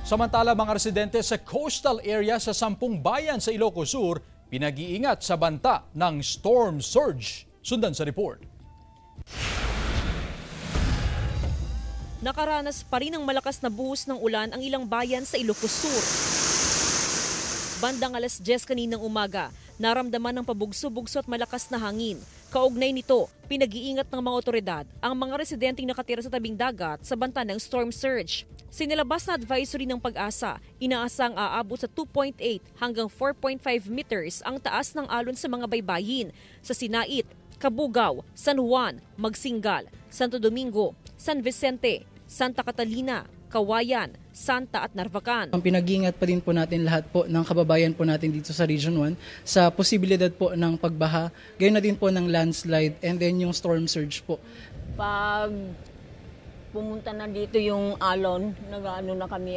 Samantala, mga residente sa coastal area sa 10 bayan sa Ilocos Sur, pinag-iingat sa banta ng storm surge. Sundan sa report. Nakaranas pa rin ng malakas na buhos ng ulan ang ilang bayan sa Ilocos Sur. Bandang alas 10 kaninang umaga, naramdaman ng pabugso-bugso at malakas na hangin. Kaugnay nito, pinag-iingat ng mga otoridad ang mga residenteng nakatira sa tabing dagat sa banta ng storm surge. Sinilabas na advisory ng Pag-asa, inaasang aabot sa 2.8 hanggang 4.5 meters ang taas ng alon sa mga baybayin sa Sinait, Cabugao, San Juan, Magsingal, Santo Domingo, San Vicente, Santa Catalina, Kawayan, Santa at Narvacan. Ang pinag-iingat pa din po natin lahat po ng kababayan po natin dito sa Region 1 sa posibilidad po ng pagbaha, gayon na din po ng landslide and then yung storm surge po. Pag pumunta na dito yung alon, nag-ano na kami